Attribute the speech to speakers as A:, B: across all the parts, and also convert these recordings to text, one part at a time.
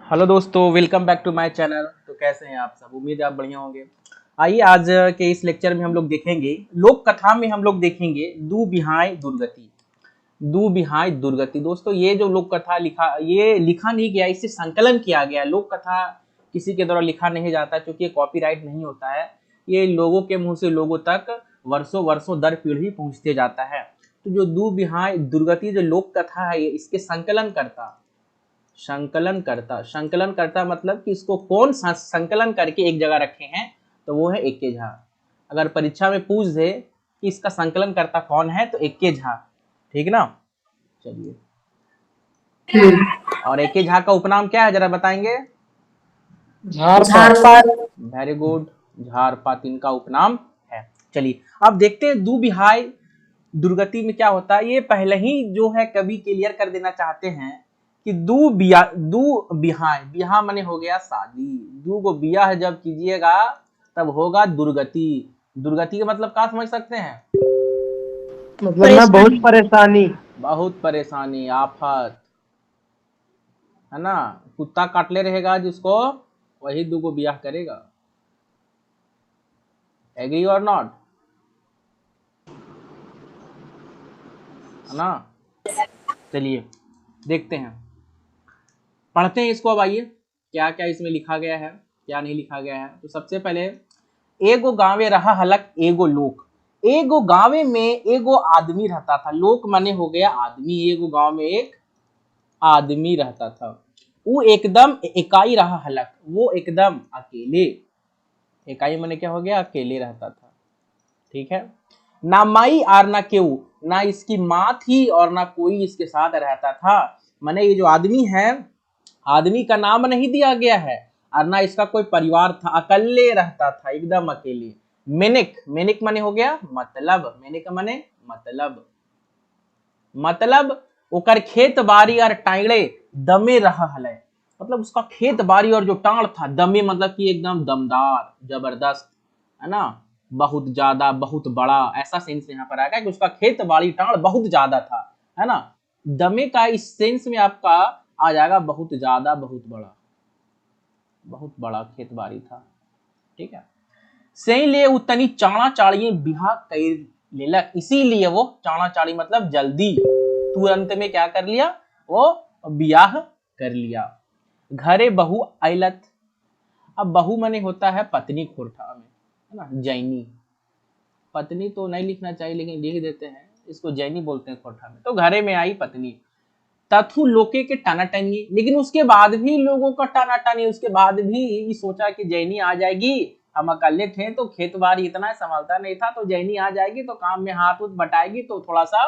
A: Hello दोस्तों, welcome back to my channel. तो कैसे हैं आप सब? उम्मीद है आप बढ़िया होंगे। आइए आज के इस लेक्चर में हम लोग देखेंगे, लोक कथा में हम लोग देखेंगे दू बिहाय दुर्गति। दू बिहाय दुर्गति दोस्तों, ये जो लोक कथा लिखा नहीं गया, इससे संकलन किया गया। लोक कथा किसी के द्वारा लिखा नहीं जाता क्योंकि ये कॉपीराइट नहीं होता है। ये लोगों के मुंह से लोगों तक वर्षों वर्षों दर पीढ़ी पहुंचते जाता है। तो जो दू बिहाय दुर्गति जो लोक कथा है, ये इसके संकलन करता मतलब कि इसको कौन संकलन करके एक जगह रखे हैं, तो वो है एके झा। अगर परीक्षा में पूछ दे कि इसका संकलन करता कौन है, तो एके झा। ठीक ना? चलिए, और एके झा का उपनाम क्या है, जरा बताएंगे?
B: झारपात।
A: वेरी गुड, झारपात इनका उपनाम है। चलिए अब देखते हैं दू बिहाय दुर्गति में क्या होता है। ये पहले ही जो है कवि क्लियर कर देना चाहते हैं कि दू बिहाय, बिहा माने हो गया शादी, दू को बियाह जब कीजिएगा तब होगा दुर्गति। दुर्गति का मतलब क्या समझ सकते हैं?
B: मतलब मैं बहुत
A: परेशानी, आफत, है ना। कुत्ता काटले रहेगा जिसको, वही दू को बियाह करेगा। एग्री और नॉट? है ना। चलिए देखते हैं, पढ़ते हैं इसको। अब आइए, क्या क्या इसमें लिखा गया है, क्या नहीं लिखा गया है। तो सबसे पहले, एगो गांवे रहा हलक एगो लोक। एगो गांवे में एगो आदमी रहता था। लोक माने हो गया आदमी। एगो गांव में एक आदमी रहता था। वो एकदम इकाई रहा हलक, वो एकदम अकेले। इकाई माने क्या हो गया? अकेले रहता था। ठीक है। ना माई और ना केऊ, ना इसकी माँ थी और ना कोई इसके साथ रहता था। माने ये जो आदमी है, आदमी का नाम नहीं दिया गया है और ना इसका कोई परिवार था, अकेले रहता था, एकदम अकेले। मेनिक, मेनिक माने हो गया मतलब, मेनिक माने मतलब, मतलब ओकर खेत बाड़ी और टाइड़े दमे रहा हले। मतलब उसका खेत बाड़ी और जो टाड़ था, दमे मतलब कि एकदम दमदार, जबरदस्त, है ना, बहुत ज्यादा, बहुत बड़ा, ऐसा सेंस यहाँ पर आएगा कि उसका खेत बाड़ी टाड़ बहुत ज्यादा था, है ना। दमे का इस सेंस में आपका आ जाएगा बहुत ज्यादा, बहुत बड़ा, बहुत बड़ा खेत बाड़ी था। ठीक है। सही लिए उतनी चाणा चाड़िए बिहा कर लेलक, इसीलिए वो चाणा चाड़ी मतलब जल्दी, तुरंत में क्या कर लिया? वो बियाह कर लिया। घरे बहू अइलत। अब बहू मने होता है पत्नी खोरठा में, है ना, जैनी। पत्नी तो नहीं लिखना चाहिए लेकिन लिख देते हैं, इसको जैनी बोलते हैं खोरठा में। तो घरे में आई पत्नी, तथु लोके के टाना टानी। लेकिन उसके बाद भी लोगों का टाना टानी, उसके बाद भी सोचा कि जैनी आ जाएगी, हम अकेले थे तो खेत बाड़ी इतना संभालता नहीं था, तो जैनी आ जाएगी तो काम में हाथ उत बटाएगी तो थोड़ा सा,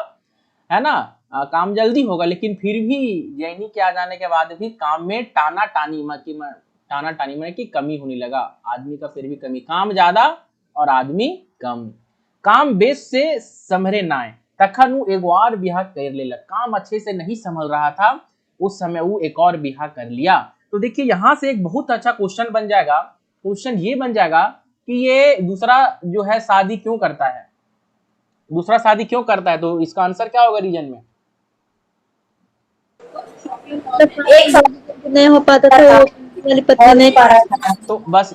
A: है ना, काम जल्दी होगा। लेकिन फिर भी जैनी के आ जाने के बाद भी काम में टाना टानी में की कमी होने लगा। आदमी का फिर भी कमी, काम ज्यादा और आदमी कम। काम बेस से समरे नाय, तखन वो एक और बिहा कर लेलक। काम अच्छे से नहीं संभल रहा था, उस समय वो एक और बिहा कर लिया। तो देखिए यहां से एक बहुत अच्छा क्वेश्चन बन जाएगा। क्वेश्चन ये बन जाएगा कि ये दूसरा जो है शादी क्यों करता है, दूसरा शादी क्यों करता है? तो इसका आंसर क्या होगा रीजन में?
B: एक साथ नहीं हो पाता था, वो वाली पत्नी नहीं पा रहा था।
A: तो बस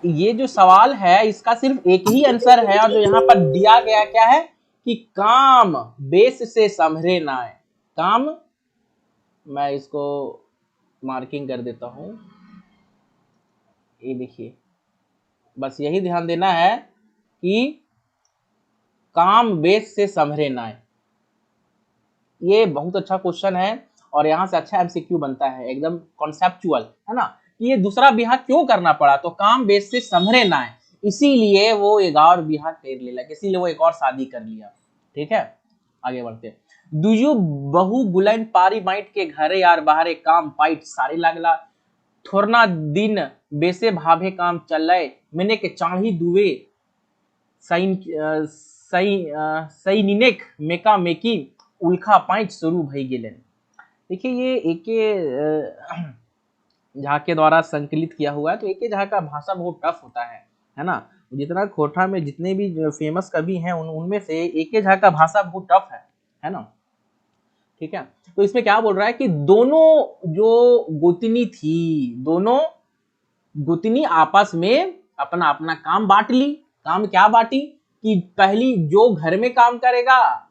A: ये जो सवाल है इसका सिर्फ एक ही आंसर है, और जो यहाँ पर दिया गया क्या है कि काम बेस से संभरे ना है। काम, मैं इसको मार्किंग कर देता हूं, ये देखिए, बस यही ध्यान देना है कि काम बेस से संभरे ना है। ये बहुत अच्छा क्वेश्चन है और यहाँ से अच्छा एमसीक्यू बनता है, एकदम कॉन्सेप्चुअल, है ना। कि ये दूसरा बिहार क्यों करना पड़ा? तो काम बेस से संभरे ना है, इसीलिए वो एक और बिहार कर लेला, इसीलिए वो एक और शादी कर लिया। ठीक है, आगे बढ़ते। दुजू बहु बुलैन पारी बाइट के घरे यार बाहरे काम पाइट सारे लागला। थोरना दिन बेसे भाभे काम चले, मैंने के चाही दुवे सैनिक मेका मेकी उल्खा पाइट शुरू भई गेलन। देखिए ये एके झा के द्वारा संकलित किया हुआ है। तो एके झा का भाषा बहुत टफ होता है ना। जितना खोरठा में जितने भी फेमस कवि हैं उनमें से एके झा का भाषा बहुत टफ है ना। ठीक है। तो इसमें क्या बोल रहा है कि दोनों जो गोतनी थी, दोनों गोतनी आपस में अपना अपना काम बांट ली। काम क्या बांटी कि पहली जो घर में काम करेगा,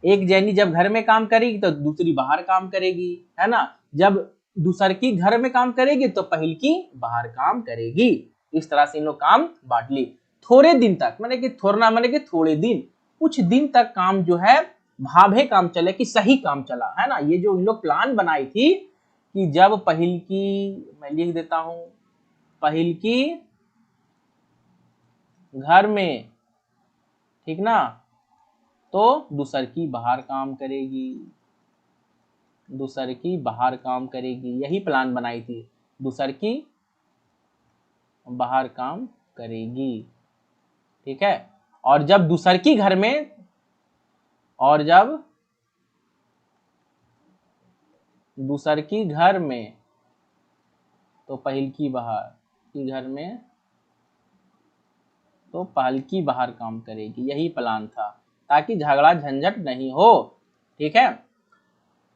A: एक जैनी जब घर में काम करेगी तो दूसरी बाहर काम करेगी, है ना। जब दूसर की घर में काम करेगी तो पहल की बाहर काम करेगी। इस तरह से इन लोग काम बांट ली। थोड़े दिन तक, माने कि थोड़ा माने कि थोड़े दिन, कुछ दिन तक काम जो है भाभे काम चले कि सही काम चला, है ना। ये जो इन लोग प्लान बनाई थी कि जब पहल की, मैं लिख देता हूं, पहल की घर में, ठीक ना, तो दूसर की बाहर काम करेगी, दूसर की बाहर काम करेगी, यही प्लान बनाई थी, दूसर की बाहर काम करेगी, ठीक है। और जब दूसर की घर में, और जब दूसर की घर में तो पहल की बाहर की घर में तो पहल की बाहर काम करेगी, यही प्लान था ताकि झगड़ा झंझट नहीं हो, ठीक है।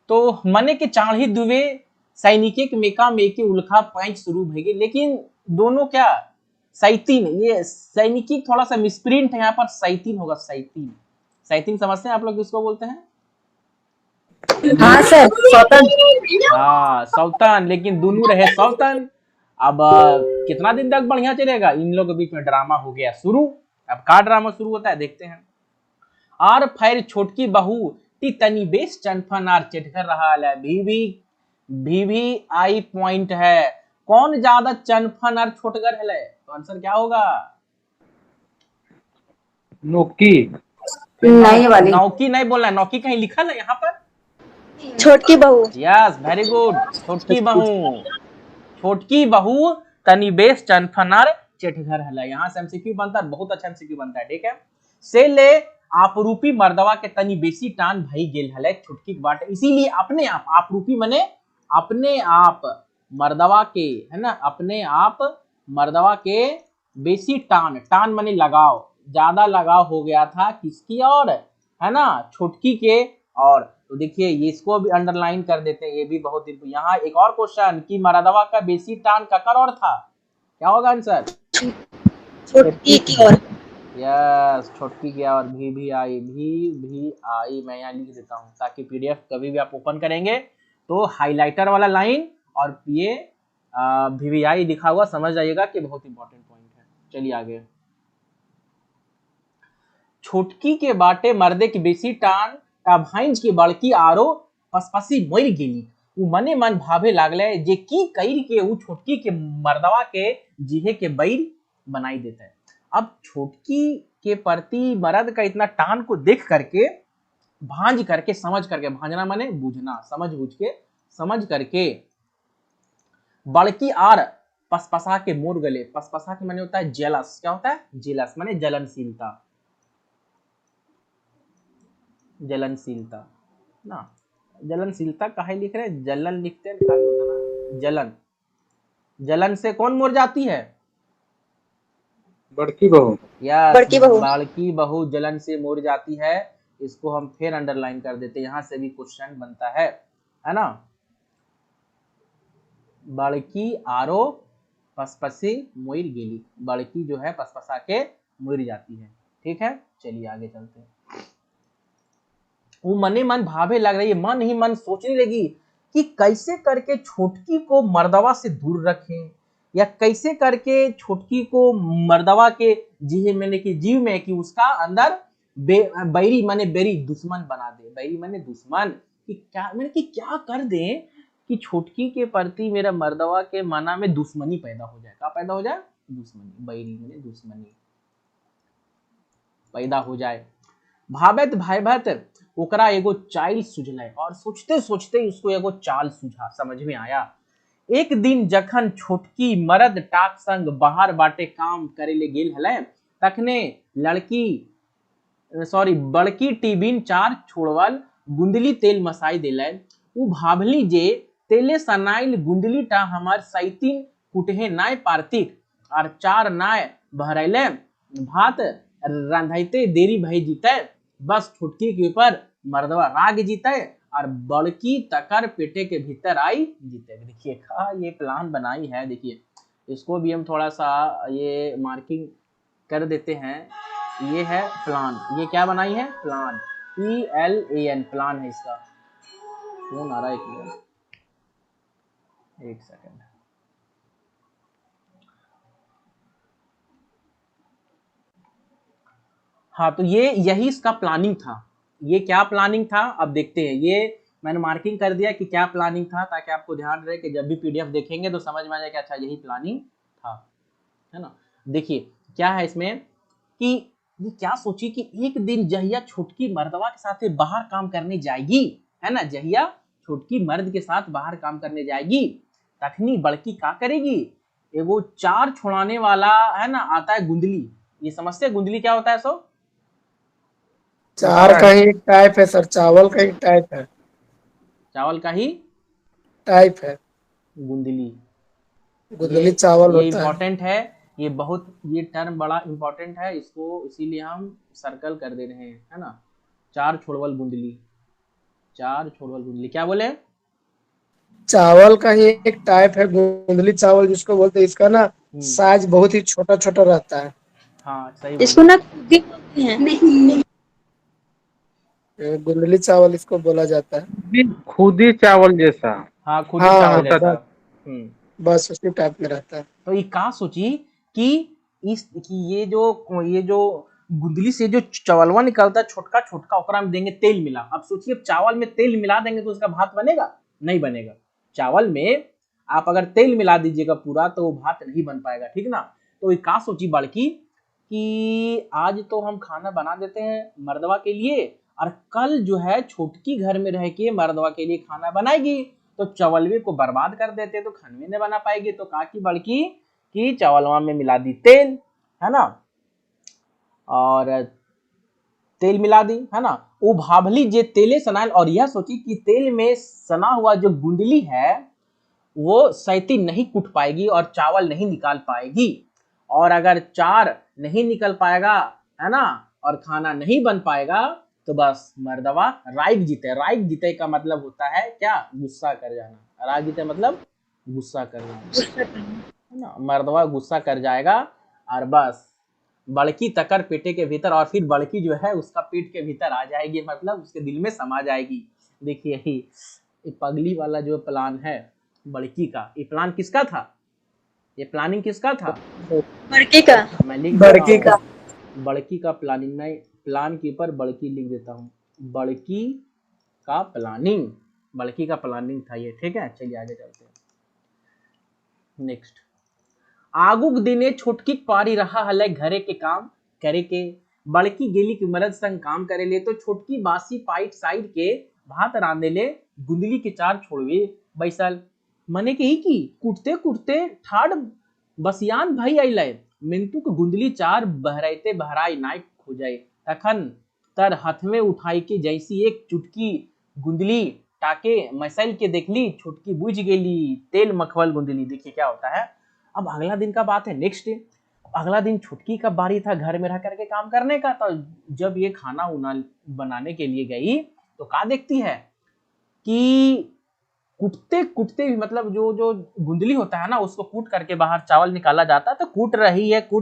A: तो मने के चाढ़ी दुवे सैनिक मेका मेके उल्खा पैंच शुरू भेगे, लेकिन दोनों क्या सैतीन, ये सैनिकी थोड़ा सा मिसप्रिंट है यहाँ पर, सैतीन होगा, सैतीन। सैतीन समझते हैं आप लोग किसको बोलते हैं?
B: हाँ सर, सौतन।
A: हाँ सौतन, लेकिन दोनों रहे सौतन। अब कितना दिन तक बढ़िया चलेगा, इन लोगों के बीच में ड्रामा हो गया शुरू। अब का ड्रामा शुरू होता है देखते हैं। आर फैर छोटकी बहू ती तनी बेस चनफन आर चेटकर रहा है, भी आई पॉइंट है। कौन ज्यादा चनफन और छोटगर है? तो आंसर क्या होगा?
C: नौकी।
B: नहीं वाली,
A: नौकी नहीं बोलना है, नौकी कहीं लिखा है यहाँ पर?
B: छोटकी बहू।
A: यस वेरी गुड, छोटकी बहू। छोटकी बहू तनी बेस चनफनार चेटघर हला, यहाँ से एमसीक्यू बनता है, बहुत अच्छा एमसीक्यू बनता है, ठीक है। से ले आपरूपी मर्दवा के तनी बेसी टान भई गेल हले छुटकी बाट, इसीलिए अपने आप, आपरूपी माने अपने आप, मर्दवा के, है ना, अपने आप मर्दवा के बेसी टान, टान माने लगाव, ज्यादा लगाव हो गया था किसकी और, है ना, छुटकी के। और तो देखिए ये इसको भी अंडरलाइन कर देते हैं, ये भी बहुत। यहाँ एक और क्वेश्चन कि मर्दवा का बेसी टान ककर और था, क्या होगा आंसर?
B: छोटकी की ओर।
A: यस, छोटकी की और भी आई, भी आई। मैं यहाँ लिख देता हूँ ताकि पीडीएफ कभी भी आप ओपन करेंगे तो हाइलाइटर वाला लाइन और ये भी आई लिखा हुआ समझ जाइएगा कि बहुत इंपॉर्टेंट पॉइंट है। चलिए आगे। छोटकी के बाटे मर्दे की बेसी टान का भांज की बड़की आरो पसपसी मर गेली, उ मने मन भावे लागले जे की कईर के उ छोटकी के मर्दवा के जीहे के बैर बनाई देता है। अब छोटकी के प्रति मर्द का इतना टान को देख करके, भांज करके, समझ करके, भांजना माने बूझना, समझ बूझ के, समझ करके बड़की आर पसपसा के मोर गले। पसपसा के माने होता है जेलस, क्या होता है? जेलस माने जलनशीलता, जलनशीलता ना। जलनशीलता काहे लिख रहे हैं? जलन लिखते हैं खाली होता ना, जलन। जलन से कौन मोर जाती है?
C: बड़की बहू।
A: यस,
B: बड़की बहू।
A: बड़की बहू जलन से मोर जाती है। इसको हम फिर अंडरलाइन कर देते हैं, यहां से भी क्वेश्चन बनता है ना। बड़की आरो पसपसी मोर गेली, बड़की जो है पसपसा के मोर जाती है, ठीक है। चलिए आगे चलते हैं। वो मने मन भावे लग रही है, मन ही मन सोचने लगी कि कैसे करके छोटकी को मर्दवा से दूर रखें, या कैसे करके छोटकी को मर्दवा के जीहे मैंने कि जीव में कि उसका अंदर बैरी माने बेरी दुश्मन बना दे। बैरी माने दुश्मन, कि क्या मैंने कि क्या कर दे कि छोटकी के प्रति मेरा मर्दवा के मना में दुश्मनी पैदा हो जाए। क्या पैदा हो जाए? दुश्मनी, बैरी माने दुश्मनी पैदा हो जाए। भावत भाईभत ओकरा एगो चाल सुझले, और सोचते सोचते उसको एगो चाल सूझा, समझ में आया। एक दिन जखन छोटकी मर्द टाक संग बाहर बाटे काम करे ले गेल हले, तखने लड़की बड़की टीबिन चार छोड़वल गुंदली तेल मसाई देले। उ भाभली जे तेले सनाइल गुंदली टा हमार सैतीन कुटहे नाय पार्तिक, और चार नाय भरैले भात रंधैते देरी भई जीते। बस छुटकी के ऊपर मर्दवा राग जीते और बड़की तकर पेटे के भीतर आई जीते। देखिए ये प्लान बनाई है। देखिए इसको भी हम थोड़ा सा ये मार्किंग कर देते हैं। ये है प्लान, ये क्या बनाई है? प्लान, PLAN, प्लान है इसका। फोन आ रहा है एक सेकंड। हाँ तो ये यही इसका प्लानिंग था। ये क्या प्लानिंग था अब देखते हैं। ये मैंने मार्किंग कर दिया कि क्या प्लानिंग था, ताकि आपको ध्यान रहे कि जब भी PDF देखेंगे तो समझ में आ जाए कि अच्छा यही प्लानिंग था, है ना। देखिए क्या है इसमें कि ये क्या सोची कि एक दिन जहिया छुटकी मर्दवा के साथ बाहर काम करने जाएगी, है ना। जहिया छुटकी मर्द के साथ बाहर काम करने जाएगी, तखनी बड़की का करेगी, एगो चार छुड़ाने वाला है ना आता है गुंदली। ये समझते हैं गुंदली क्या होता है? सो
C: चार का ही एक टाइप है सर, चावल का ही टाइप है,
A: चावल का ही
C: टाइप है,
A: गुंदली।
C: गुदली चावल
A: ये
C: होता है।
A: इम्पोर्टेंट है, ये बहुत, ये टर्म बड़ा इम्पोर्टेंट है, इसको इसीलिए हम सर्कल कर दे रहे हैं, है ना। चार छोड़वल गुंदली, चार छोड़वल गुंदली क्या बोले?
C: चावल का ही एक टाइप है गुंदली चावल जिसको बोलते हैं। इसका ना साइज बहुत ही छोटा छोटा रहता है।
A: हाँ सही
B: इसको
A: बोले।
B: ना खुदी बोलते हैं। नहीं
C: गुंदली चावल इसको बोला जाता है।
D: खुदी चावल जैसा।
A: हाँ खुदी
C: हाँ
A: चावल
C: हाँ,
A: जैसा।
C: बस उसी टाइप में रहता है।
A: तो ये का सोची कि ये जो गुंदली से जो चावलवा निकलता है छोटका छोटका, ओकरा में देंगे तेल मिला। अब सोचिए चावल में तेल मिला देंगे तो उसका भात बनेगा? नहीं बनेगा। चावल में आप अगर तेल मिला दीजिएगा पूरा तो वो भात नहीं बन पाएगा, ठीक ना। तो ये का सोची बड़की कि आज तो हम खाना बना देते हैं मर्दवा के लिए, और कल जो है छोटकी घर में रह के मर्दवा के लिए खाना बनाएगी, तो चावलवे को बर्बाद कर देते तो खानवे नहीं बना पाएगी। तो का की बड़की कि चावलवा में मिला दी तेल, है ना, और तेल मिला दी, है ना। वो भाभली जे तेले सनाल, और यह सोची कि तेल में सना हुआ जो गुंदली है वो सैती नहीं कुट पाएगी और चावल नहीं निकाल पाएगी, और अगर चार नहीं निकल पाएगा, है ना, और खाना नहीं बन पाएगा तो बस मर्दवा राइग जीते। राइग जीते का मतलब होता है क्या? गुस्सा कर जाना। राइग जीते मतलब गुस्सा कर जाना, है ना। मर्दवा गुस्सा कर जाएगा और बस बड़की तकर पेटे के भीतर, और फिर बड़की जो है उसका पेट के भीतर आ जाएगी, मतलब उसके दिल में समा जाएगी। देखिए ये पगली वाला जो प्लान है बड़की का, ये प्लान किसका था? ये प्लानिंग किसका था?
B: बड़की का।
A: मैं लिख
C: बड़की
A: देता हूँ बड़की का प्लानिंग। मैं प्लान के ऊपर बड़की लिख देता हूँ। बड़की का प्लानिंग, बड़की का प्लानिंग था ये, ठीक है। चलिए आगे चलते हैं। नेक्स्ट, आगुक दिने छोटकी पारी रहा हले घरे के काम करे के, बड़की गेली की मरद संग काम करे ले, तो छोटकी बासी पाइट साइड के भात रांधे ले गुंदली के चार छोड़वे बैसल। मने के ही की कुटते कुटते ठाड़ बसियान भई अइले, मिंटू के गुंदली चार बहराइते बहराई नाई खो जाए, तखन तर हाथ में उठाई के जैसी एक चुटकी गुंदली टाके मसल के देखली, छुटकी बुझ गेली तेल मखवल गुंदली। देखिए क्या होता है। अब अगला दिन का बात है, नेक्स्ट डे। अगला दिन छुटकी का बारी था घर में रह करके काम करने का। तो जब ये खाना उना बनाने के लिए गई तो क्या देखती है कि कूटते कूटते भी, मतलब जो जो गुंदली होता है ना उसको कूट करके बाहर चावल निकाला जाता है, तो कूट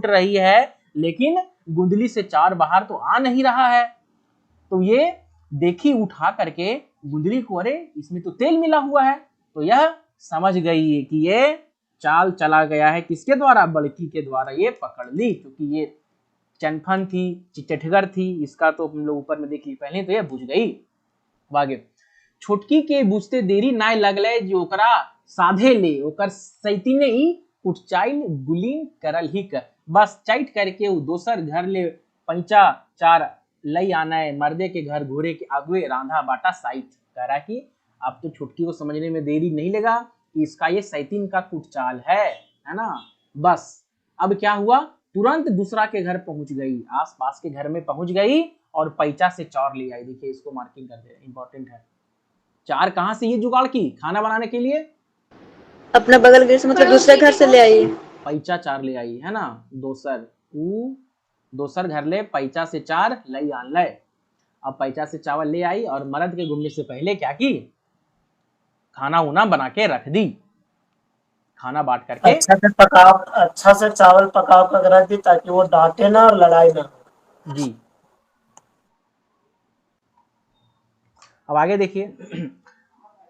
A: रही है, लेकिन गुंदली से चार बाहर तो आ नहीं रहा है। तो ये देखी उठा करके गुंदली को, अरे इसमें तो तेल मिला हुआ है। तो यह समझ गई कि ये चाल चला गया है, किसके द्वारा? बड़की के द्वारा। ये पकड़ ली, क्योंकि ये चनफन थी, चिचठगर थी, इसका तो हम लोग ऊपर में देख ली पहले, तो ये बुझ गई। आगे, छोटकी के बुझते देरी नाय लगले, जो ओकरा साधे ले ओकर सैती ने ही कुटचाइल गुलीन करल ही कर, बस चाइट करके वो दोसर घर ले पैंचा चार लई आना है, मर्दे के घर घोरे के आगुए रांधा बाटा साइट। कह रहा कि अब तो छुटकी को समझने में देरी नहीं लगा कि इसका ये सैतीन का कुटचाल है ना। बस अब क्या हुआ, तुरंत दूसरा के घर पहुंच गई, आसपास के घर में पहुंच गई और पैचा से चार ले आई। देखिए इसको मार्किंग कर दे, इंपॉर्टेंट है। चार कहां से ये जुगाड़ की खाना बनाने के लिए?
B: अपना बगल घर से, मतलब दूसरे घर से ले आई।
A: पैचा चार ले आई, है ना। दोसर घर ले पैचा से चार लई आन ले। अब पैचा से चावल ले आई और मर्द के घूमने से पहले क्या की, खाना उना बना के रख दी, खाना बांट करके।
C: अच्छा से चावल पकाओ कर रख दी ताकि वो डांटे ना और लड़ाई ना हो।
A: जी। अब आगे देखिए,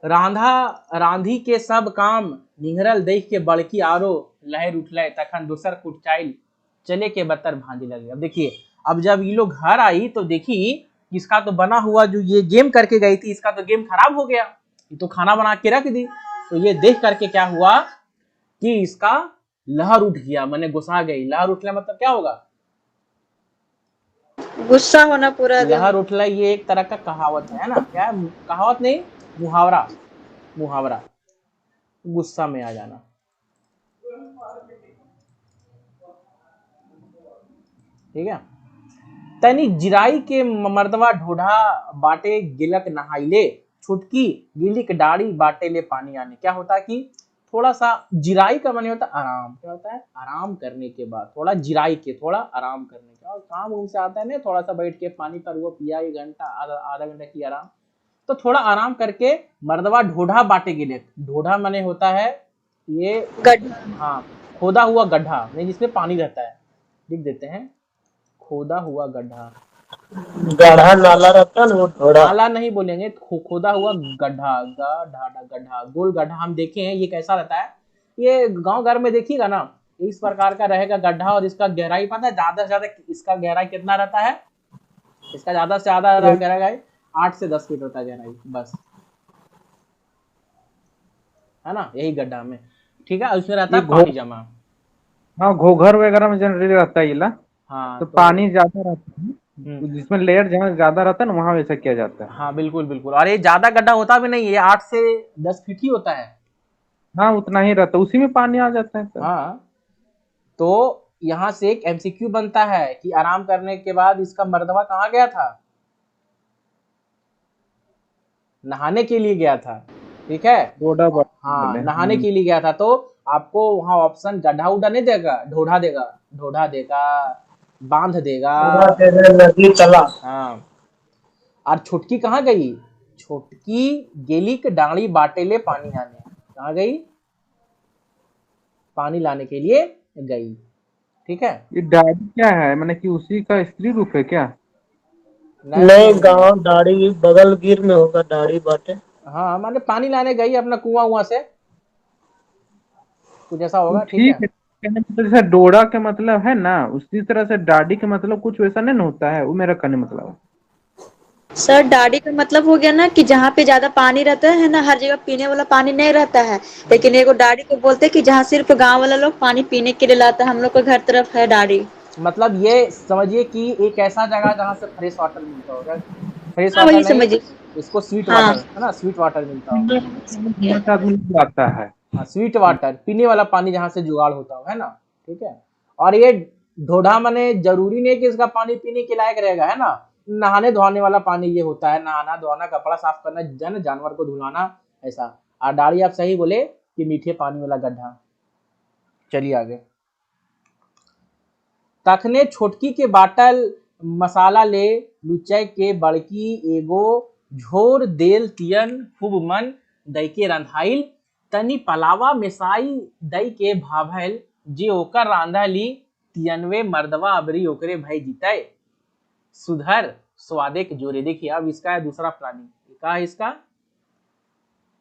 A: रांधी के सब काम निहरल देख के बड़की आरो लहर उठले तखन दूसर कुटचाइल चले के बत्तर भांजी लगे। अब देखिए, अब जब ये लोग घर आई तो देखी इसका तो बना हुआ जो ये गेम करके गई थी, इसका तो गेम खराब हो गया, ये तो खाना बना के रख दी। तो ये देख करके क्या हुआ कि इसका लहर उठ गया, मैंने गुस्सा गई। लहर उठला मतलब क्या होगा,
B: गुस्सा होना पूरा दिन।
A: लहर उठला ये एक तरह का कहावत है ना, क्या है? कहावत नहीं, मुहावरा, मुहावरा, गुस्सा में आ जाना। ठीक है। तनी जिराई के मर्दवा ढोढ़ा बाटे गिलक नहाइले, छुटकी गिलिक डाड़ी बाटे ले पानी आने। क्या होता है कि थोड़ा सा जिराई का माने होता है आराम। क्या होता है, आराम करने के बाद, थोड़ा जिराई के, थोड़ा आराम करने के, और काम उम से आता है ना, थोड़ा सा बैठ के पानी पर वो पिया, 1 घंटा आधा घंटा की आराम, तो थोड़ा आराम करके मर्दवा ढोढ़ा बाटे गिलक। ढोढ़ा माने होता है ये
B: गड्ढा।
A: हाँ, खोदा हुआ गड्ढा नहीं जिसमें पानी रहता है, लिख देते हैं, खोदा हुआ गड्ढा।
C: गड्ढा नाला रहता है ना, वो ढोड़ा।
A: नाला नहीं बोलेंगे, खोदा हुआ गड्ढा, गड्ढा, गोल गड्ढा हम देखे हैं। ये कैसा रहता है, ये गांव घर में देखिएगा ना, इस प्रकार का रहेगा गड्ढा, और इसका गहराई पता है ज्यादा से ज्यादा इसका गहराई कितना रहता है, इसका ज्यादा से ज्यादा गहराई 8 से 10 फीट होता है गहराई, बस, है ना, यही गड्ढा में। ठीक है, उसमें रहता है पानी जमा।
D: हाँ, घोघर वगैरह में जनरली रहता है इला।
A: हाँ,
D: तो पानी ज्यादा रहता है,
A: हम्म,
D: जिसमें लेयर जहाँ ज्यादा रहता है ना, वहां वैसा किया जाता है।
A: हाँ बिल्कुल बिल्कुल, और ये ज्यादा गड्ढा होता भी नहीं, ये 8 से 10 फीट ही होता है।
D: हाँ, उतना ही रहता है, उसी में पानी आ जाता है तो।
A: हाँ, तो यहां से एक एमसीक्यू बनता है कि आराम करने के बाद इसका मर्दवा कहाँ गया था, नहाने के लिए गया था। ठीक है,
D: ढोढ़ा
A: हाँ, नहाने के लिए गया था। तो आपको वहां ऑप्शन गड्ढा उड्ढा नहीं देगा, ढोढ़ा देगा, ढोढ़ा देगा, बांध देगा,
C: नदी चला।
A: हाँ। और छुटकी कहाँ गई, छुटकी गेली के डांडी बाटे ले पानी आने, कहाँ गई, पानी लाने के लिए गई। ठीक है,
D: ये दाढ़ी क्या है, मैंने कि उसी का स्त्री रूप है क्या?
C: नहीं, गांव दाढ़ी बगल गिर में होगा, दाढ़ी बाटे।
A: हाँ, माने पानी लाने गई अपना कुआं से, कुछ ऐसा होगा। ठीक
D: ठीक
A: है,
D: है, कहने मतलब जैसे डोरा के मतलब है ना, उसी तरह से दाढ़ी के मतलब कुछ वैसा नहीं होता है, वो मेरा कहने मतलब है।
B: सर डाड़ी का मतलब हो गया ना कि जहाँ पे ज्यादा पानी रहता है ना, हर जगह पीने वाला पानी नहीं रहता है, लेकिन एगो डाड़ी को बोलते हैं कि जहाँ सिर्फ गांव वाला लोग पानी पीने के लिए लाता है। हम लोग के घर तरफ है डाड़ी।
A: मतलब ये समझिए कि एक ऐसा जगह जहाँ से फ्रेश वाटर मिलता होगा, फ्रेश
B: हाँ
A: वाटर
B: वही
A: नहीं,
B: समझिए।
A: इसको स्वीट
B: हाँ
A: वाटर है ना, स्वीट वाटर मिलता होगा।
D: पाँच आदमी लोग आता है।
A: हाँ, स्वीट वाटर, पीने वाला पानी जहाँ से जुगाड़ होता हो, है ना। ठीक है, और ये ढोढ़ा मने जरूरी नहीं कि इसका पानी पीने के लायक रहेगा, है ना, नहाने धोने वाला पानी ये होता है, नहाना धोना, कपड़ा साफ करना, जानवर को धुलाना, ऐसा। और डाड़ी आप सही बोले कि मीठे पानी वाला गड्ढा। चलिए आगे, तखने छोटकी के बाटल मसाला ले लुचय के बड़की एगो झोर देल तियन खूब मन दई के रंधाइल, तनी पलावा मिसाई दई के भाभैल, जे ओकर रांधा ली तियनवे मर्दवा अबरी ओकरे भई जीतय, सुधर स्वादे के जोरे। देखिए, अब इसका है दूसरा प्लानिंग। क्या है इसका,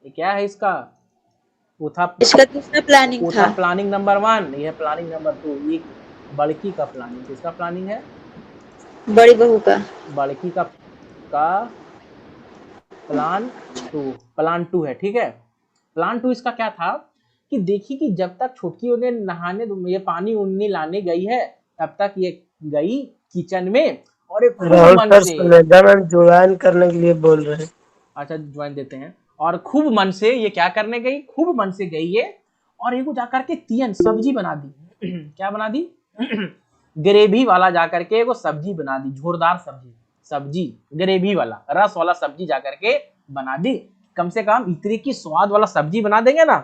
A: ये क्या है इसका,
B: इसका दूसरा प्लानिंग था।
A: प्लानिंग नंबर 1, यह प्लानिंग नंबर 2, ये बड़की का प्लानिंग। किसका प्लानिंग है,
B: बड़ी बहू का,
A: बड़की का प्लान 2 है। ठीक है, प्लान 2 इसका क्या था कि देखिए कि जब तक छोटकी उन्हें नहाने ये पानी उन्हें लाने गई है, तब तक ये गई किचन में, और एक खूब मन से
C: ज्वाइन करने के लिए बोल रहे हैं।
A: अच्छा, ज्वाइन देते हैं। और खूब मन से ये क्या करने गई, खूब मन से गई ये, और एक जाकर के तियन सब्जी बना दी। क्या बना दी, ग्रेवी वाला जाकर के एगो सब्जी बना दी, जोरदार सब्जी ग्रेवी वाला, रस वाला सब्जी जाकर के बना दी। कम से कम इतने की स्वाद वाला सब्जी बना देंगे ना,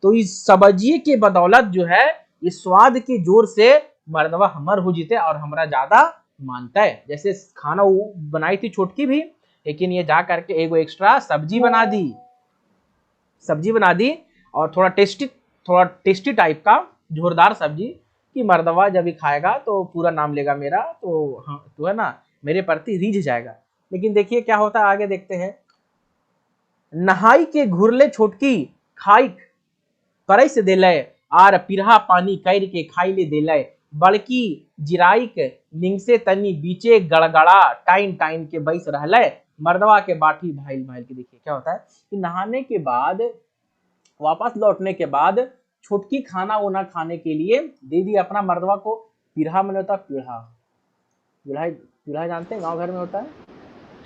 A: तो इस सब्जी के बदौलत जो है, इस स्वाद के जोर से मर्दवा हमर हो जीते और हमरा ज्यादा मानता है। जैसे खाना वो बनाई थी छोटकी भी, लेकिन ये जा करके एगो एक्स्ट्रा सब्जी बना दी और थोड़ा टेस्टी टाइप का जोरदार सब्जी कि मर्दवा जब भी खाएगा तो पूरा नाम लेगा मेरा, तो हाँ तो है ना मेरे प्रति रीझ जाएगा। लेकिन देखिए क्या होता है, आगे देखते हैं। नहाई के घुरले छोटकी खाइक परैस देलय, आर पिरहा पानी कैर के खाई ले देलय, बड़की जिराइक निंगसे तनी बीचे गड़गड़ा टाइन टाइन के बैस रहलय, मर्दवा के बाठी भाईल भाईल के। देखिए क्या होता है कि नहाने के बाद, वापस लौटने के बाद छोटकी खाना वाना खाने के लिए दे दी अपना मर्दवा को। पिरहा में होता पीढ़ा, पीढ़ा जानते हैं गांव घर में होता है।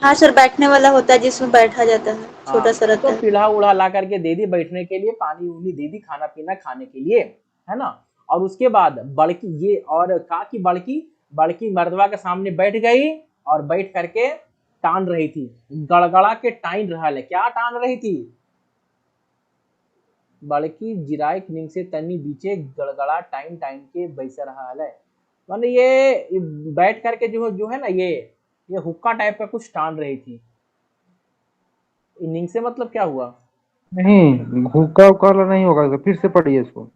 B: हाँ सर, बैठने वाला होता है जिसमें बैठा जाता है, छोटा सा रहता
A: तो
B: है।
A: पीढ़ा उड़ा ला करके दे दी बैठने के लिए, पानी उनी दे दी, खाना पीना खाने के लिए, है ना। और उसके बाद बड़की ये और कहा कि बड़की मर्दवा के सामने बैठ गई और बैठ करके टान रही थी, गड़गड़ा के टाइन रहा है। क्या टान रही थी? बड़की जिराई निंग से तनी बीचे गड़गड़ा टाइन टाइन के बैसा रहा है। माने ये बैठ करके जो है ना ये हुक्का टाइप का कुछ टान रही थी। निंग से मतलब क्या हुआ?
D: नहीं, हुक्का उक्का वाला नहीं होगा, फिर से पढ़िए इसको।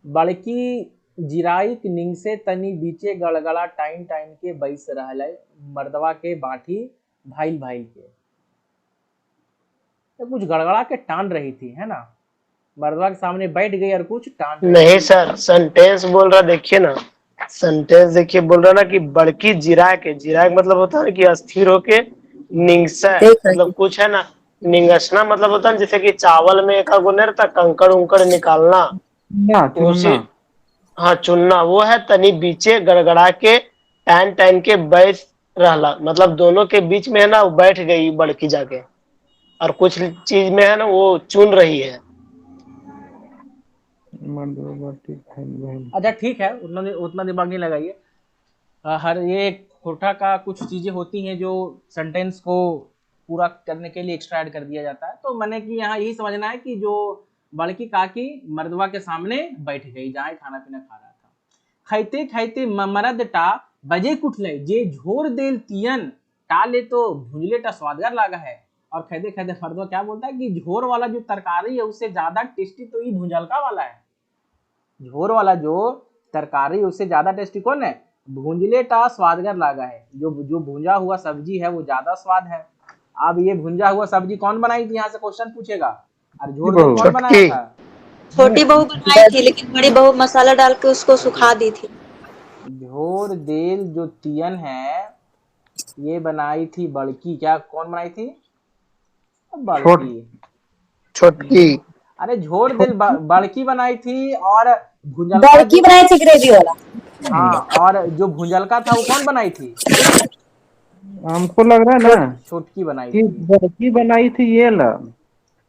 A: बड़की जिराई निंग से तनी बीचे गड़गड़ा टाइन टाइन के बैस रहलै, मर्दवा के बाठी भाईल भाईल के। तो कुछ गड़गड़ा के टान रही थी, है ना। मर्दवा के सामने बैठ गई और कुछ टान रही
C: नहीं
A: थी।
C: सर, सेंटेंस बोल रहा, देखिए ना सेंटेंस देखिए, बोल रहा ना कि बड़की जिराक मतलब होता है कि अस्थिर होके, निंगसा मतलब कुछ है ना, निंगसना मतलब होता है जैसे कि चावल में एक गो नहीं रहता कंकड़ उंकड़ निकालना, उसी
D: चुनना।
C: हाँ चुनना, वो है तनी बीचे गड़गड़ा के टाइन टाइन के बैठ रहला, मतलब दोनों के बीच में है ना वो बैठ गई बड़की जाके, और कुछ चीज में है ना वो चुन रही है।
A: अच्छा ठीक है, उतना दिमाग नहीं लगाइए। हर ये खोटा का कुछ चीजें होती हैं जो सेंटेंस को पूरा करने के लिए एक्स्ट्रा ऐड कर दिया जाता है। तो मैंने कि यहाँ यही समझना है कि जो बड़की काकी मर्दवा के सामने बैठ गई जहाँ खाना पीना खा रहा था। खाइते खाइते मरद टा बजे कुठले जे झोर देल तियन टाले तो भुंजले टा स्वादगर लागा है। और खाइते खाइते मर्दवा क्या बोलता है कि झोर वाला जो तरकारी है उससे ज्यादा टेस्टी तो ये भुंजलका वाला है। झोर वाला जो तरकारी उससे ज्यादा टेस्टी कौन है? भूंजले टा स्वादगर लागा है। जो भूंजा हुआ सब्जी है वो ज्यादा स्वाद है। अब ये भूंजा हुआ सब्जी कौन बनाई थी, यहाँ से क्वेश्चन पूछेगा। और झोर देल कौन बनाया था?
B: छोटी बहू बनाई थी, लेकिन बड़ी बहू मसाला डाल के उसको सुखा दी थी।
A: झोर देल जो तियन है ये बनाई थी बड़की। क्या कौन बनाई थी? बड़की।
C: छोटकी।
A: अरे झोर देल बड़की बनाई थी, और
B: बड़की बनाई थी ग्रेवी वाला।
A: हाँ, और जो भुंजलका था वो कौन बनाई थी?
D: हमको लग रहा है ना
A: छोटकी बनाई
D: कि
A: थी।
D: बड़की बनाई थी ये ला,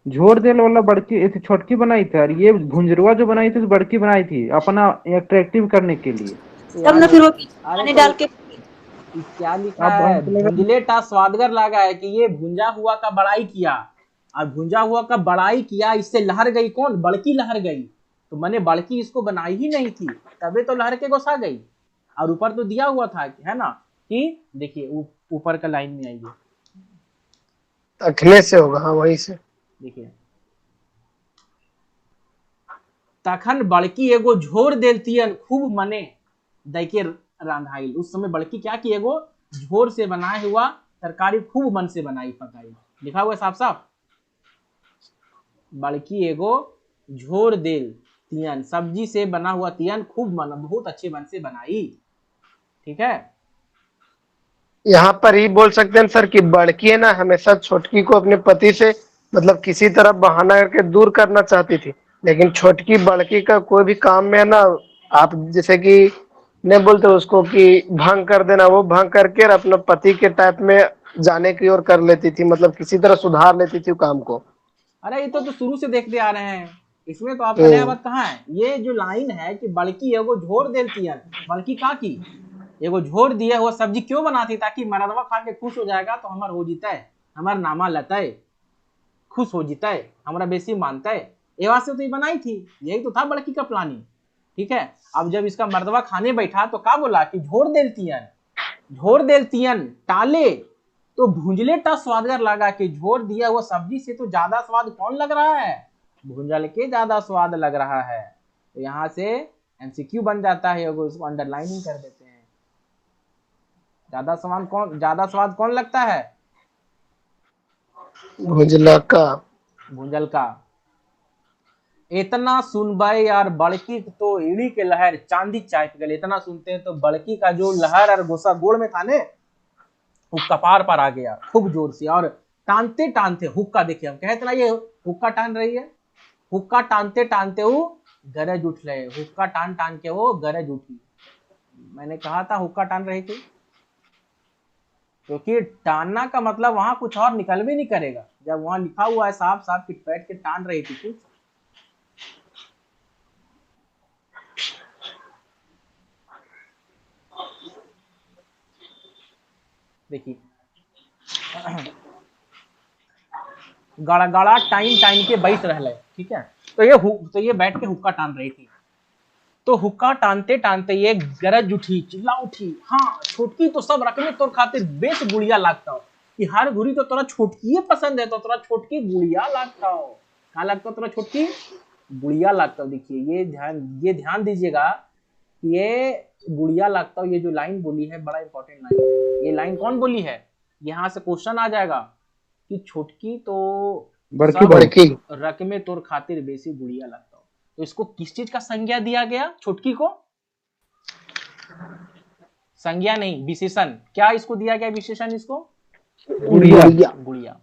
D: झोर देल वाला बड़की छोटकी बनाई थी, और ये भुंजरुआ जो बनाई थी बड़की बनाई थी अपना अट्रैक्टिव करने के लिए।
B: तब ना फिर वो पानी डाल के
A: क्या लिखा है? भुंजले टा स्वादगर लगा है कि ये भुंजा हुआ का बड़ाई किया, और भुंजा हुआ का बड़ाई किया, इससे लहर गई कौन? बड़की लहर गई। तो मैंने बड़की इसको बनाई ही नहीं थी, तबे तो लहर के गोसा गई। और ऊपर तो दिया हुआ था है ना कि देखिए ऊपर का लाइन में आइए,
C: तखने से होगा, हाँ वही से
A: देखिए। तखन बड़की एगो झोर देलतियन खूब मने दैके रांधाइल। उस समय बड़की क्या की एगो झोर से बनाया हुआ तरकारी खूब मन से बनाई पकाई। लिखा हुआ साफ साफ, बड़की एगो झोर देल तियन, सब्जी से बना हुआ तियन खूब मन, बहुत अच्छे मन से बनाई। ठीक है,
C: यहाँ पर ही बोल सकते हैं सर कि बड़की है ना हमेशा छोटकी को अपने पति से मतलब किसी तरह बहाना करके दूर करना चाहती थी, लेकिन छोटकी बड़की का कोई भी काम में है ना, आप जैसे कि नहीं बोलते उसको कि भंग कर देना, वो भंग करके अपने पति के टाइप में जाने की ओर कर लेती थी, मतलब किसी तरह सुधार लेती थी काम को।
A: अरे ये तो शुरू से देखते आ रहे हैं, इसमें तो आपका नया बात कहाँ है? ये जो लाइन है कि बड़की एगो झोर देती है, बड़की का की एगो झोर दिया हुआ सब्जी क्यों बनाती? ताकि मरदवा खा के खुश हो जाएगा तो हमार हो जीता है, हमार नामा लेता है, खुश हो जीता है, हमारा बेसी मानता है। ये वास्ते तो ये बनाई थी, यही तो था बड़की का प्लानिंग। ठीक है। अब जब इसका मर्दवा खाने बैठा तो क्या बोला कि झोर देलतियन टाले, तो भूंजले टा स्वादगर लगा कि झोर दिया हुआ सब्जी से तो ज्यादा स्वाद कौन लग रहा है, भूंजल के ज्यादा स्वाद लग रहा है। तो यहाँ से एमसीक्यू बन जाता है, इसको अंडरलाइनिंग कर देते हैं। ज्यादा स्वाद कौन लगता है,
C: भुजल
A: का। इतना सुनबे यार बड़की तो ईड़ी के लहर चांदी चाप गए, इतना सुनते हैं तो बड़की का जो लहर और गुस्सा गोड़ में था ने, वो कपार पर आ गया खूब जोर से, और टानते टानते हुक्का, देखिए हम कहते ना ये हुक्का टान रही है, हुक्का टानते टानते वो गरज उठ रहे, हुक्का टान टान के वो गरज उठी। मैंने कहा था हुक्का टान रही थी, क्योंकि टानना का मतलब वहां कुछ और निकल भी नहीं करेगा। जब वहां लिखा हुआ है साफ साफ कि बैठ के टान रही थी कुछ, देखिए गाड़ा गाड़ा टाइम टाइम के बैठ रहे, ठीक है। तो ये बैठ के हुक्का टान रही थी, तो हुक्का टानते टानते ये गरज उठी, चिल्ला उठी, हाँ छोटकी तो सब रकमे तोर खातिर बेस गुड़िया लागता हो, कि हर घुरी तो तोरा छोटकी पसंद है, तो तोरा छोटकी गुड़िया लागता हो। कहा लगता हो तोरा छोटकी गुड़िया लागता हो। देखिए ये ध्यान दीजिएगा, ये गुड़िया लगता हूँ, ये जो लाइन बोली है बड़ा इंपॉर्टेंट लाइन है। ये लाइन कौन बोली है, यहाँ से क्वेश्चन आ जाएगा कि छोटकी तो
C: बड़की
A: रकमे तोर खातिर बेसी गुड़िया लगता हूँ। तो इसको किस चीज का संज्ञा दिया गया, छोटकी को संज्ञा नहीं विशेषण, क्या इसको दिया गया विशेषण, इसको गुड़िया।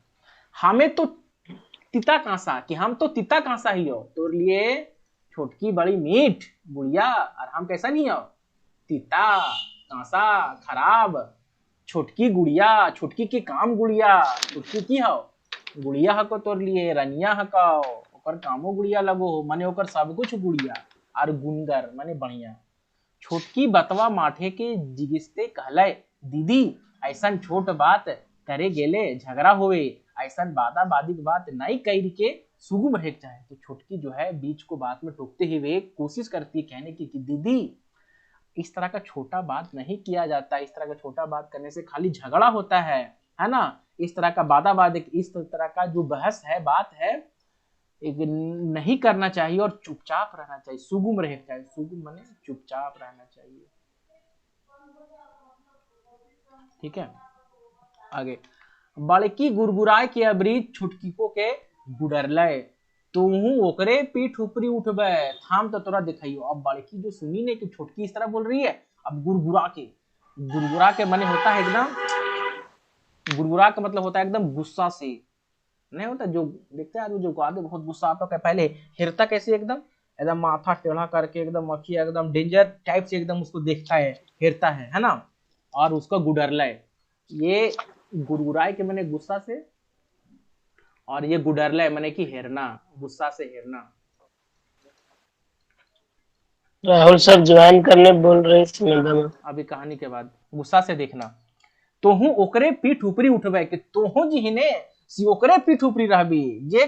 A: हमें तो तिता कांसा, कि हम तो तिता कांसा ही हो, तो लिए छोटकी बड़ी मीठ गुड़िया, और हम कैसा नहीं हो, तिता कांसा खराब। छोटकी गुड़िया, छोटकी के काम गुड़िया, छोटकी की हो गुड़िया हको, तोर लिए रनिया हको, ओकर कामो गुड़िया लगो हो, माने ओकर सब कुछ गुड़िया, और गुनगर माने बढ़िया। छोटकी बतवा माठे के जिगिस्ते कहले, दीदी ऐसा छोट बात करे गेले झगड़ा होवे, ऐसा बादा बादी बात नहीं कह के सुगम रह जाए। तो छोटकी जो है बीच को बात में टोकते हुए कोशिश करती है कहने की कि दीदी इस तरह का छोटा बात नहीं किया जाता, इस तरह का छोटा बात करने से खाली झगड़ा होता है ना। इस तरह का बादाबाद, इस तरह का जो बहस है, बात है, नहीं करना चाहिए और चुपचाप रहना चाहिए, सुगम रह चाहिए। सुगम माने चुपचाप रहना चाहिए, ठीक है। आगे, बड़की गुरगुराए के अबरी छुटकी को के गुडरले, तूहू ओकरे पीठ ऊपरी उठबे, थाम तो तोरा दिखाइयो। अब बड़की जो सुनी ने कि छोटकी इस तरह बोल रही है, अब गुरगुरा के माने होता है एकदम, गुरगुरा का मतलब होता है एकदम गुस्सा से, नहीं होता जो देखते हैं जो आगे बहुत गुस्सा आता है, पहले हिरता कैसे एकदम एकदम माथा टेढ़ा करके एकदम अखिया एकदम डेंजर टाइप से एकदम उसको देखता है, हिरता है ना, और उसका गुडरला है। ये गुरगुराए के मैंने गुस्सा से, और ये गुडरला है मैंने कि हेरना, गुस्सा से हेरना।
C: राहुल सर ज्वाइन करने बोल रहे हैं
A: अभी कहानी के बाद गुस्सा से देखना। तोहू ओकरे पीठ ऊपरी उठबे, कि तोहू जी ने सी ओकरे पीठ ऊपरी रहबी, जे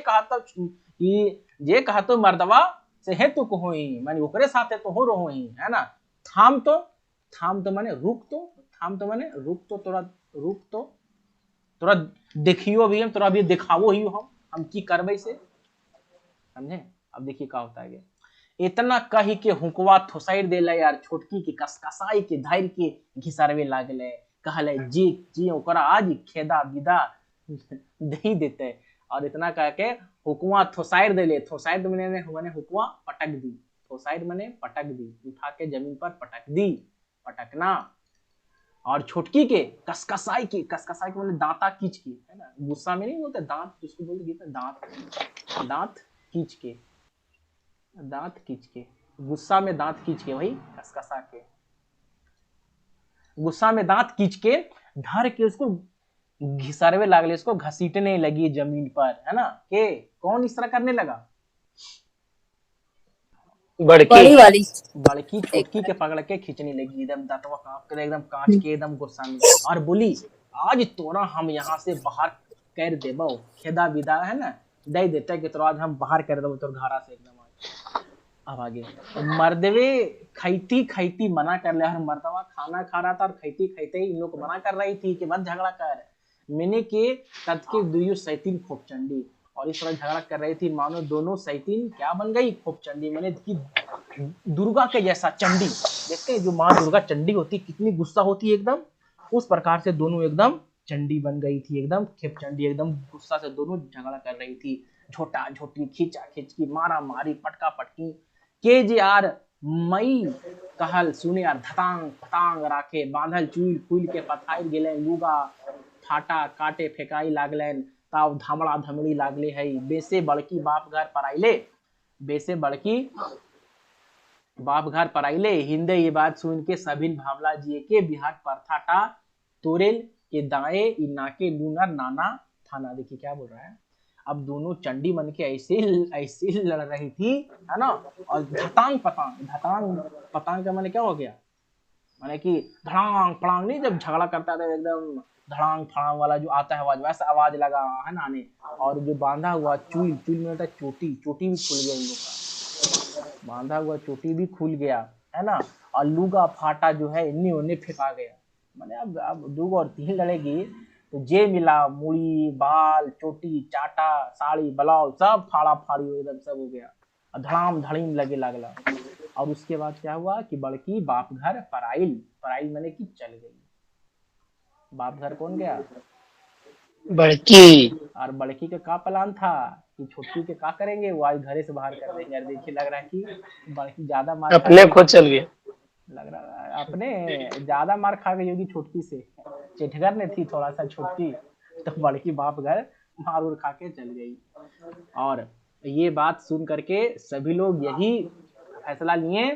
A: कहा तो मर्दवा से है तो कहोई, माने ओकरे साथ है तो हो रहोई, है ना। थाम तो माने रुक तो, थाम तो माने रुक तो, तोरा देखियो भी हम, तोरा भी दिखावो ही हम की करबे से, समझे। अब देखिए क्या होता है, इतना कही के हुकवा थोसाइड देला यार, छोटकी के कसकसाई के धैर्य के घिसरवे लागले, कहले जी ओकरा आज खेदा विदा दे देते, और इतना कह के हुकवा थोसाइड देले, थोसाइड मैंने हुकवा पटक दी, थोसाइड मैंने पटक दी, उठा के जमीन पर पटक दी, पटकना। और छोटकी के कसकसाई के मैंने दांता खींच के, है ना, गुस्सा में नहीं बोलते दांत, जिसको बोलते दांत खींच के, गुस्सा में दांत खींच के, वही कसकसा के, गुस्सा में दांत खींच के धर के उसको घिसरवे लागले, इसको घसीटने लगी जमीन पर, है ना। के कौन इस तरह करने लगा, बड़की छोटकी के पकड़ के खींचने लगी, एकदम दांतवा कांप के, एकदम कांच के, एकदम गुस्सा में, और बोली आज तोरा हम यहाँ से बाहर कर देबो, खेदा विदा, है ना, दे देते कि तोरा आज हम बाहर कर देबो तोर घरा से एकदम। अब आगे, मर्दवे खैती खैती मना कर ले, और मर्दवा खाना खा रहा था और खैती खैते इन लोग को मना कर रही थी कि मत झगड़ा कर। मैंने के तद के दुयो सैतीन खूब चंडी, और इस तरह झगड़ा कर रही थी, मानो दोनों सैतीन क्या बन गई, खूब चंडी, मैंने कि दुर्गा के जैसा चंडी। देखते हैं जो माँ दुर्गा चंडी होती कितनी गुस्सा होती है एकदम, उस प्रकार से दोनों एकदम चंडी बन गई थी, एकदम खेप चंडी, एकदम गुस्सा से दोनों झगड़ा कर रही थी। झोटा झोटी, खींचा खींचकी, मारा मारी, पटका पटकी, के जे आर मई कहल सुने आर धतांग पतांग राखे, बांधल चुईल फूल के पथाई गेले, लुगा फाटा काटे फेकाई लागलन, ताव धामड़ा धमड़ी लागले है, बेसे बड़की बाप घर पर आइले, बेसे बड़की बाप घर पर आइले। हिंदे ये बात सुन के सभिन भावला जी के बिहार परथाटा तोरेल के दाए इनाके लूनर नाना थाना। देखिए क्या बोल रहा है, अब दोनों चंडी मन के ऐसे ऐसे लड़ रही थी, है ना, और धतांग पतांग, धतांग पतांग का माने क्या हो गया, माने कि धड़ांग पड़ांग नहीं, जब झगड़ा करता था एकदम धड़ांग फड़ांग वाला जो आता है आवाज, वैसा आवाज लगा है ना आने। और जो बांधा हुआ चुईल, चुईल में होता है चोटी, चोटी भी खुल गया इन लोग का, बांधा हुआ चोटी भी खुल गया, है ना, और लुगा फाटा जो है इन्नी उन्नी फेंका गया। माने अब 2 और 3 लड़ेगी तो जे मिला, मुड़ी बाल चोटी चाटा साड़ी ब्लाउज सब फाड़ा फाड़ी एकदम सब हो गया, धड़ाम धड़ीम लगे लगला। और उसके बाद क्या हुआ कि बड़की बाप घर पराइल, पराइल मैंने कि चल गई। बाप घर कौन गया,
C: बड़की।
A: और बड़की का प्लान था कि छोटी के का करेंगे, वो आज घरे से बाहर कर देंगे। यार देखिए लग रहा है कि बड़की ज्यादा मार
C: अपने खुद चल गया,
A: लग रहा है अपने ज्यादा मार खा गई होगी छोटकी से, चिटगर ने थी थोड़ा सा छोटकी, तो बड़की बाप घर मार उड़ खा के चल गई। और ये बात सुन करके सभी लोग यही फैसला लिए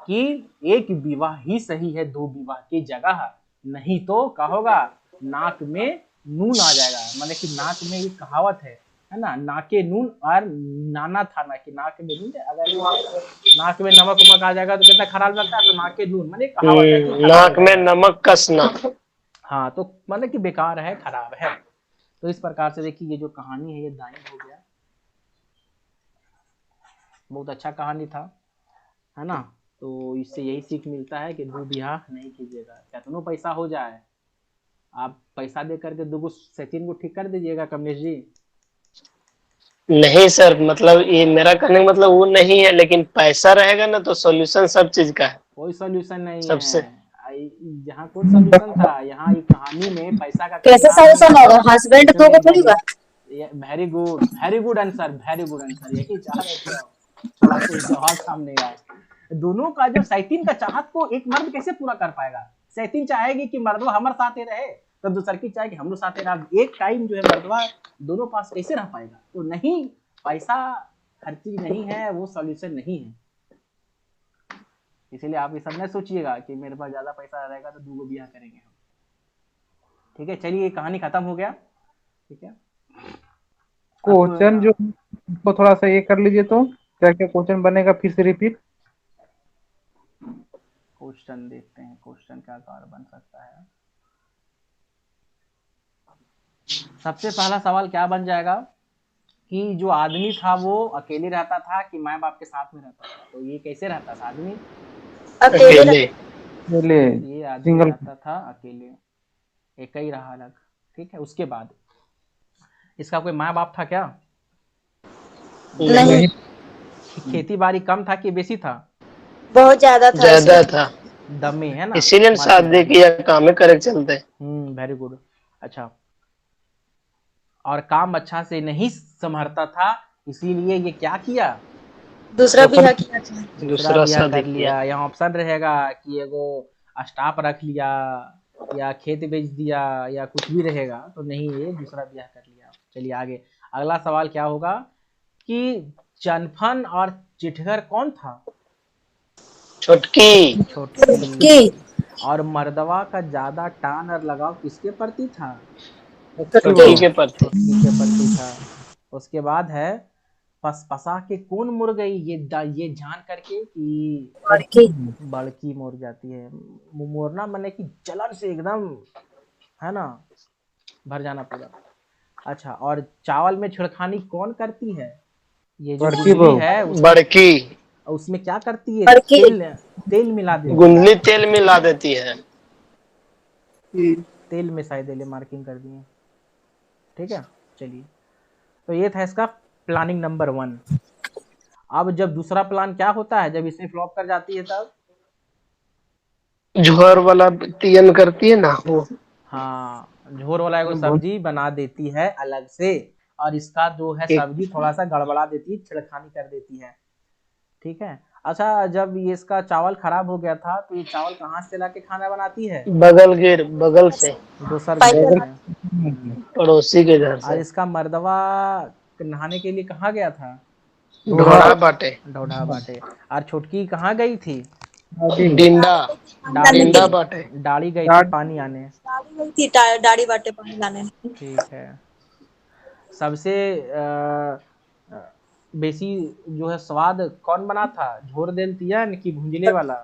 A: कि एक विवाह ही सही है 2 विवाह की जगह, नहीं तो क्या होगा, नाक में नून आ जाएगा। माने कि नाक में ये कहावत है ना, नाके नून और नाना थाना की, नाक में नून, अगर नाक में नमक उमक आ जाएगा तो कितना खराब लगता है, तो नाके नून माने कहावत है कि
C: नाक में नमक कसना।
A: हाँ, तो मतलब कि बेकार है, खराब है। तो इस प्रकार से देखिए ये जो कहानी है ये दाइन हो गया, बहुत अच्छा कहानी था, है ना। तो इससे यही सीख मिलता है कि 2 ब्याह नहीं कीजिएगा, कितना पैसा हो जाए, आप पैसा दे करके 2 सचिन को ठीक कर दीजिएगा कमलेश जी।
C: नहीं सर, मतलब ये मेरा कहने का मतलब वो नहीं है, लेकिन पैसा रहेगा ना तो सॉल्यूशन सब चीज का है।
A: कोई सोल्यूशन नहीं
C: सबसे
A: है, यहाँ कोई सोल्यूशन था, यहाँ एक कहानी में पैसा का
B: कैसे सॉल्यूशन होगा, हस्बैंड तो थोड़ी बा।
A: Very good, very good answer, very good answer, यही चाह रहे थे आप। थोड़ा सा जवाब सामने आए। दोनों का जो सैतीन का चाहत को एक मर्द कैसे पूरा कर पाएगा, सैतीन चाहेगी कि मर्दवा हमारे साथ ही रहे, तो दूसर की चाहे कि हम लोग साथ ही रहे, एक टाइम जो है मर्दवा दोनों पास कैसे रह पाएगा। तो नहीं, पैसा हर चीज नहीं है, वो सॉल्यूशन नहीं है। इसीलिए आप ये सब न सोचिएगा कि मेरे पास ज्यादा पैसा रहेगा तो 2 ब्याह करेंगे हम। ठीक है, चलिए कहानी खत्म हो गया। ठीक है,
D: क्वेश्चन जो को थोड़ा सा ये कर लीजिए, तो क्या क्या क्वेश्चन बनेगा फिर से रिपीट।
A: क्वेश्चन देखते हैं, क्वेश्चन क्या कार बन सकता है। सबसे पहला सवाल क्या बन जाएगा कि जो आदमी था वो अकेले रहता था कि माँ बाप के साथ में रहता था, तो ये कैसे रहता था आदमी,
C: अकेले।
A: ये आदमी
D: सिंगल
A: रहता था अकेले, एक ही रहा अलग। ठीक है, उसके बाद इसका कोई माँ बाप था क्या,
B: नहीं,
A: खेती बाड़ी कम था कि बेसी था,
B: बहुत ज्यादा था,
C: ज्यादा था,
A: दमे, है ना,
C: इसीलिए शादी किया, काम करे चलते।
A: Very good. अच्छा, और काम अच्छा से नहीं संभरता था, इसीलिए ये क्या किया,
B: दूसरा ब्याह किया था।
A: दूसरा ब्याह कर लिया। यहाँ ऑप्शन रहेगा कि एगो स्टाफ रख लिया या खेत बेच दिया या कुछ भी रहेगा, तो नहीं, ये दूसरा ब्याह कर लिया। चलिए आगे, अगला सवाल क्या होगा कि चनफन और चिटगर कौन था,
C: छोटकी।
A: छोटकी। और मर्दवा का ज्यादा टान और लगाव किसके प्रति था,
C: छोटकी के प्रति।
A: छोटकी के प्रति था। उसके बाद है पसपसा के कौन मुर गई, ये जान करके कि बड़की मुर जाती है। मोरना माने कि जलन से एकदम, है ना, भर जाना पूरा। अच्छा, और चावल में छिड़खानी कौन करती है, ये जो
D: बड़की
A: गुजरी
D: बहू।
A: है
C: बड़की।
A: और उसमें क्या करती है,
B: बड़की
A: तेल मिला देती है।
C: गुंदली तेल मिला देती है।
A: तेल में शायद ये मार्किंग कर दी है। ठीक है, चलिए, तो ये था इसका प्लानिंग नंबर 1। अब जब दूसरा प्लान क्या होता है, जब इसमें फ्लॉप कर जाती है तब,
C: झोर वाला तियन करती है ना वो।
A: हाँ, झोर वाला एगो
D: बहुत
A: सब्जी बना देती है अलग से, और इसका जो है
C: एक
A: सब्जी थोड़ा सा गड़बड़ा देती है, छिड़खानी कर देती है। ठीक है। अच्छा, जब ये इसका चावल खराब हो गया था तो ये चावल कहाँ से लाके खाना बनाती है?
C: बगल से
A: दूसर घर
B: पैसा
A: से।
C: पड़ोसी के घर
A: और
C: से।
A: इसका मर्दवा नहाने के लिए कहाँ गया था?
C: ढोढ़ा बाटे।
A: ढोढ़ा बाटे। और छोटकी कहाँ गई थी?
C: डिंडा।
A: डाड़ी
C: डिंडा बाटे।
A: डाड़ी गई थी पानी आने।
B: दाढ़ी गई थी दाढ़ी बाटे पानी लाने।
A: ठीक है। सबसे बेसी जो है स्वाद कौन बना था, झोर देल तिया कि भुंजले वाला?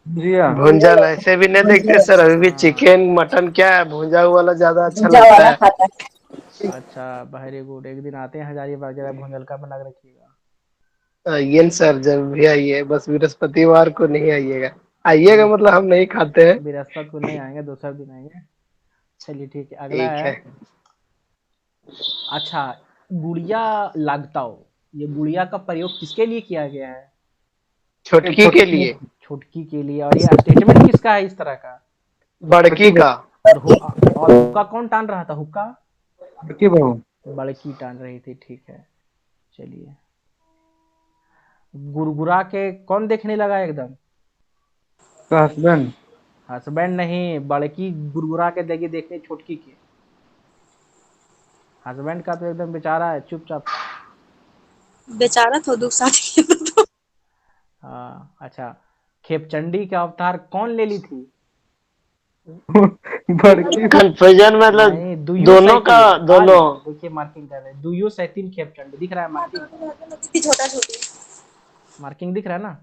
D: जिया
C: भुंजल ऐसे भी नहीं देखते सर, अभी भी
A: हाँ,
C: चिकन मटन क्या है, भुंजा हुआ वाला ज्यादा अच्छा
B: भुजा
C: लगता
B: वाला
C: है।
B: खाता है।
A: अच्छा, वेरी गुड। एक दिन आते हैं हजारीबाग, जरा भुंजल का बना के रखिएगा।
C: आइए न सर, जब भी आइए, बस बृहस्पतिवार को नहीं आइएगा। आइएगा मतलब हम नहीं खाते हैं।
A: बृहस्पति को नहीं आएंगे, दूसरा दिन आएंगे। चलिए ठीक है, अगला
C: ठीक
A: है।
C: है।
A: अच्छा, गुड़िया लागताओ, ये गुड़िया का प्रयोग किसके लिए किया गया है?
C: छुटकी के लिए।
A: छुटकी के लिए। और ये स्टेटमेंट किसका है इस तरह का?
C: बड़की का।
A: और हुक्का कौन टान रहा था, हुक्का?
D: बड़की बहू
A: बड़की टान रही थी। ठीक है, चलिए। गुरगुरा के कौन देखने लगा एकदम?
D: का हस्बैंड।
A: हस्बैंड नहीं, बड़की गुरगुरा के देगी देखने छोटकी के। हस्बैंड का तो एकदम बेचारा है, चुपचाप।
B: बेचारा तो दुख साथ तो।
A: हाँ, अच्छा। खेपचंडी का अवतार कौन ले ली थी?
D: बड़की
C: कंफ्यूजन मतलब
A: नहीं, दुयू
C: दोनों का,
A: सैतीन।
C: दोनों।
A: देखिए मार्किंग कर रहे हैं, दुयू सैतीन खेपचंडी दिख रहा है मार्किंग?
B: छोटा छोटी।
A: मार्किंग दिख रहा है ना?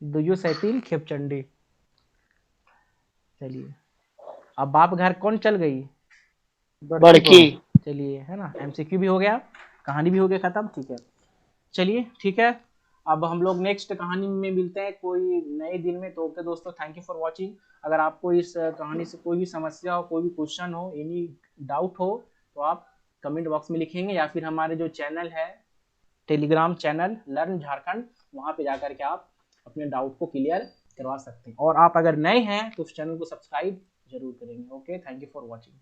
A: दुयू सैतीन खेपचंडी। चलिए, अब बाप घर कौन चल गई?
C: बड़की।
A: चलिए, है ना, एमसीक्यू भी हो गया, कहानी भी हो गया खत्म। ठीक है, चलिए ठीक है। अब हम लोग नेक्स्ट कहानी में मिलते हैं कोई नए दिन में। तो ओके दोस्तों, थैंक यू फॉर वाचिंग। अगर आपको इस कहानी से कोई भी समस्या हो, कोई भी क्वेश्चन हो, एनी डाउट हो, तो आप कमेंट बॉक्स में लिखेंगे, या फिर हमारे जो चैनल है, टेलीग्राम चैनल लर्न झारखंड, वहाँ पे जाकर के आप अपने डाउट को क्लियर करवा सकते हैं। और आप अगर नए हैं तो उस चैनल को सब्सक्राइब जरूर करेंगे। Okay, thank you for watching.